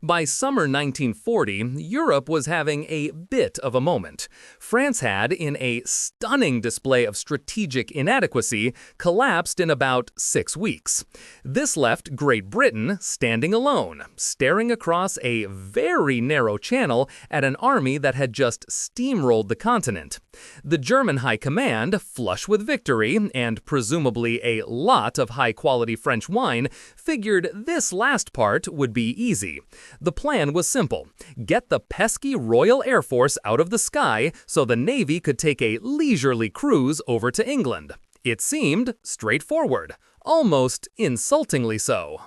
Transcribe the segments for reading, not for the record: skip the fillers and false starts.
By summer 1940, Europe was having a bit of a moment. France had, in a stunning display of strategic inadequacy, collapsed in about 6 weeks. This left Great Britain standing alone, staring across a very narrow channel at an army that had just steamrolled the continent. The German High Command, flush with victory and presumably a lot of high-quality French wine, figured this last part would be easy. The plan was simple: get the pesky Royal Air Force out of the sky so the Navy could take a leisurely cruise over to England. It seemed straightforward, almost insultingly so.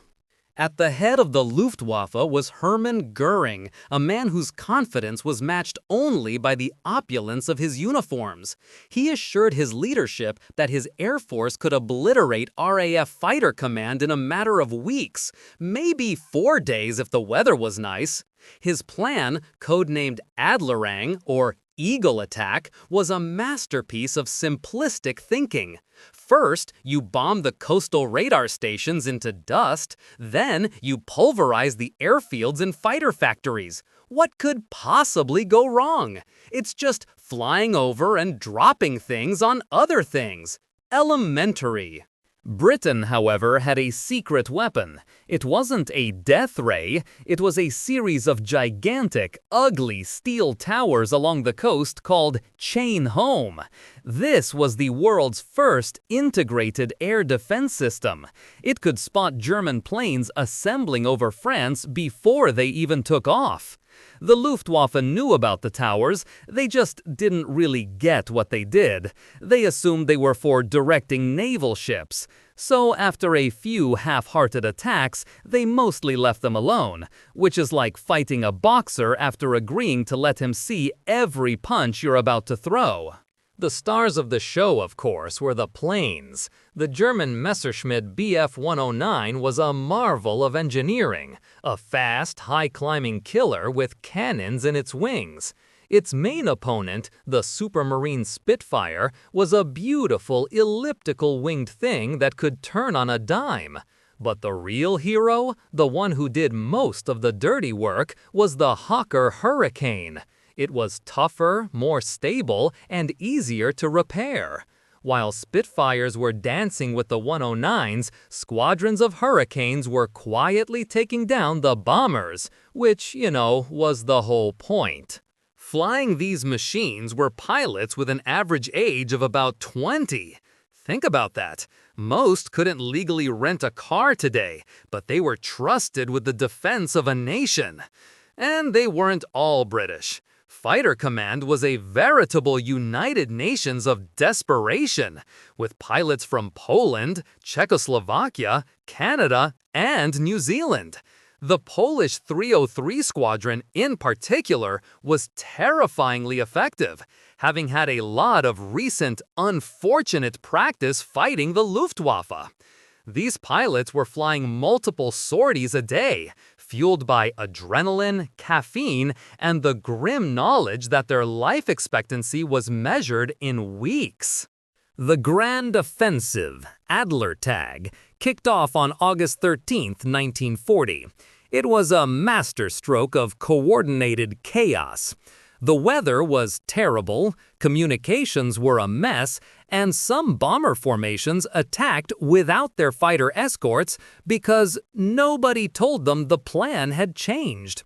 At the head of the Luftwaffe was Hermann Goering, a man whose confidence was matched only by the opulence of his uniforms. He assured his leadership that his Air Force could obliterate RAF Fighter Command in a matter of weeks, maybe 4 days if the weather was nice. His plan, codenamed Adlerang, or Eagle Attack, was a masterpiece of simplistic thinking. First, you bomb the coastal radar stations into dust. Then, you pulverize the airfields and fighter factories. What could possibly go wrong? It's just flying over and dropping things on other things. Elementary. Britain, however, had a secret weapon. It wasn't a death ray, it was a series of gigantic, ugly steel towers along the coast called Chain Home. This was the world's first integrated air defense system. It could spot German planes assembling over France before they even took off. The Luftwaffe knew about the towers, they just didn't really get what they did. They assumed they were for directing naval ships. So after a few half-hearted attacks, they mostly left them alone, which is like fighting a boxer after agreeing to let him see every punch you're about to throw. The stars of the show, of course, were the planes. The German Messerschmitt Bf 109 was a marvel of engineering, a fast, high-climbing killer with cannons in its wings. Its main opponent, the Supermarine Spitfire, was a beautiful elliptical winged thing that could turn on a dime. But the real hero, the one who did most of the dirty work, was the Hawker Hurricane. It was tougher, more stable, and easier to repair. While Spitfires were dancing with the 109s, squadrons of Hurricanes were quietly taking down the bombers, which, was the whole point. Flying these machines were pilots with an average age of about 20. Think about that. Most couldn't legally rent a car today, but they were trusted with the defense of a nation. And they weren't all British. Fighter Command was a veritable United Nations of desperation, with pilots from Poland, Czechoslovakia, Canada, and New Zealand. The Polish 303 Squadron, in particular, was terrifyingly effective, having had a lot of recent, unfortunate practice fighting the Luftwaffe. These pilots were flying multiple sorties a day, fueled by adrenaline, caffeine, and the grim knowledge that their life expectancy was measured in weeks. The Grand Offensive, Adlertag, kicked off on August 13, 1940. It was a masterstroke of coordinated chaos. The weather was terrible, communications were a mess, and some bomber formations attacked without their fighter escorts because nobody told them the plan had changed.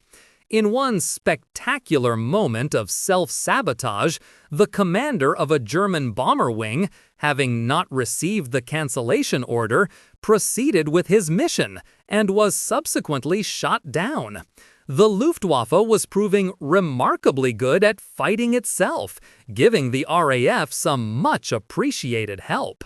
In one spectacular moment of self-sabotage, the commander of a German bomber wing, having not received the cancellation order, proceeded with his mission and was subsequently shot down. The Luftwaffe was proving remarkably good at fighting itself, giving the RAF some much-appreciated help.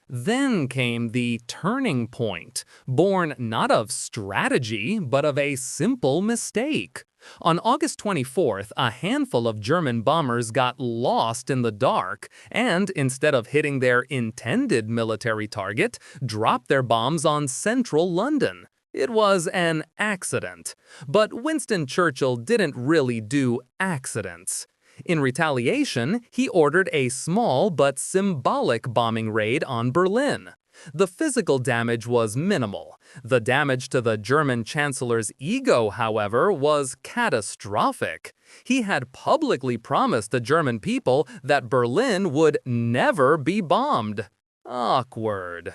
Then came the turning point, born not of strategy, but of a simple mistake. On August 24th, a handful of German bombers got lost in the dark and, instead of hitting their intended military target, dropped their bombs on central London. It was an accident. But Winston Churchill didn't really do accidents. In retaliation, he ordered a small but symbolic bombing raid on Berlin. The physical damage was minimal. The damage to the German chancellor's ego, however, was catastrophic. He had publicly promised the German people that Berlin would never be bombed. Awkward.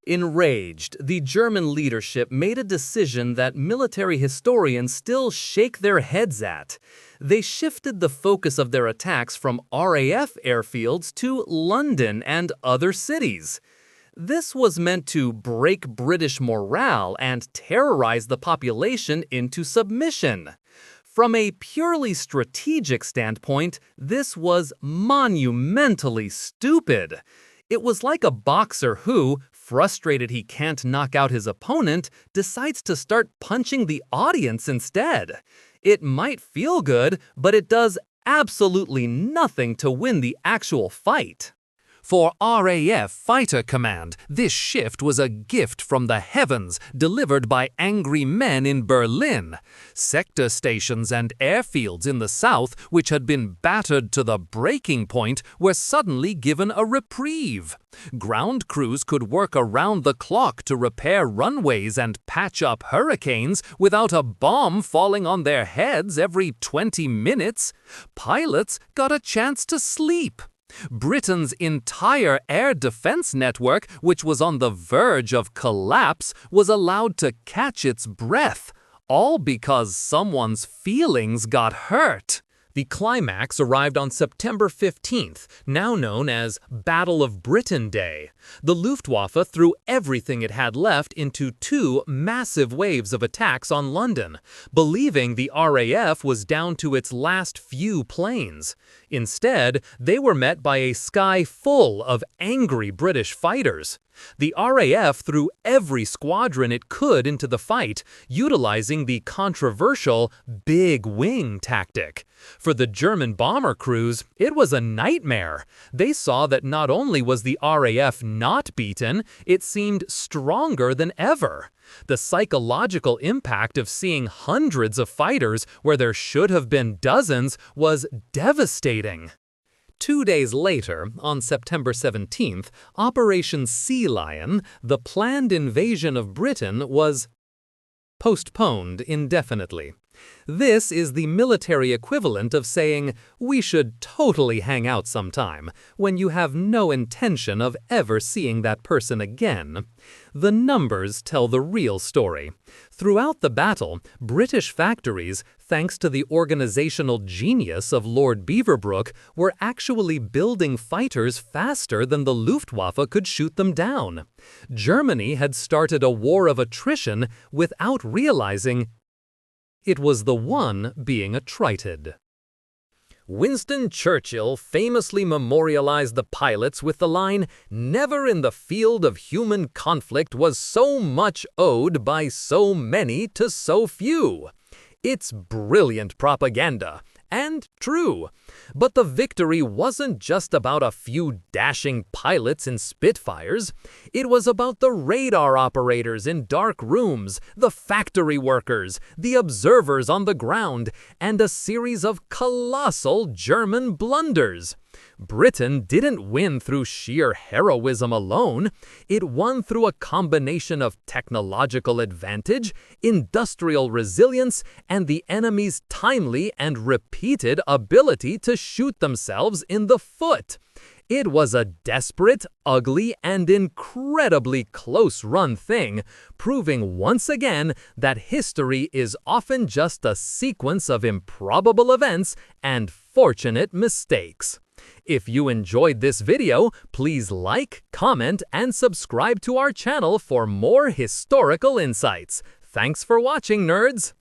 Enraged, the German leadership made a decision that military historians still shake their heads at. They shifted the focus of their attacks from RAF airfields to London and other cities. This was meant to break British morale and terrorize the population into submission. From a purely strategic standpoint, this was monumentally stupid. It was like a boxer who, frustrated he can't knock out his opponent, decides to start punching the audience instead. It might feel good, but it does absolutely nothing to win the actual fight. For RAF Fighter Command, this shift was a gift from the heavens delivered by angry men in Berlin. Sector stations and airfields in the south, which had been battered to the breaking point, were suddenly given a reprieve. Ground crews could work around the clock to repair runways and patch up hurricanes without a bomb falling on their heads every 20 minutes. Pilots got a chance to sleep. Britain's entire air defense network, which was on the verge of collapse, was allowed to catch its breath, all because someone's feelings got hurt. The climax arrived on September 15th, now known as Battle of Britain Day. The Luftwaffe threw everything it had left into two massive waves of attacks on London, believing the RAF was down to its last few planes. Instead, they were met by a sky full of angry British fighters. The RAF threw every squadron it could into the fight, utilizing the controversial big wing tactic. For the German bomber crews, it was a nightmare. They saw that not only was the RAF not beaten, it seemed stronger than ever. The psychological impact of seeing hundreds of fighters where there should have been dozens was devastating. 2 days later, on September 17th, Operation Sea Lion, the planned invasion of Britain, was postponed indefinitely. This is the military equivalent of saying, "We should totally hang out sometime," when you have no intention of ever seeing that person again. The numbers tell the real story. Throughout the battle, British factories, thanks to the organizational genius of Lord Beaverbrook, were actually building fighters faster than the Luftwaffe could shoot them down. Germany had started a war of attrition without realizing it was the one being attrited. Winston Churchill famously memorialized the pilots with the line, "Never in the field of human conflict was so much owed by so many to so few." It's brilliant propaganda, and true. But the victory wasn't just about a few dashing pilots in Spitfires. It was about the radar operators in dark rooms, the factory workers, the observers on the ground, and a series of colossal German blunders. Britain didn't win through sheer heroism alone. It won through a combination of technological advantage, industrial resilience, and the enemy's timely and repeated ability to shoot themselves in the foot. It was a desperate, ugly, and incredibly close-run thing, proving once again that history is often just a sequence of improbable events and fortunate mistakes. If you enjoyed this video, please like, comment, and subscribe to our channel for more historical insights. Thanks for watching, nerds!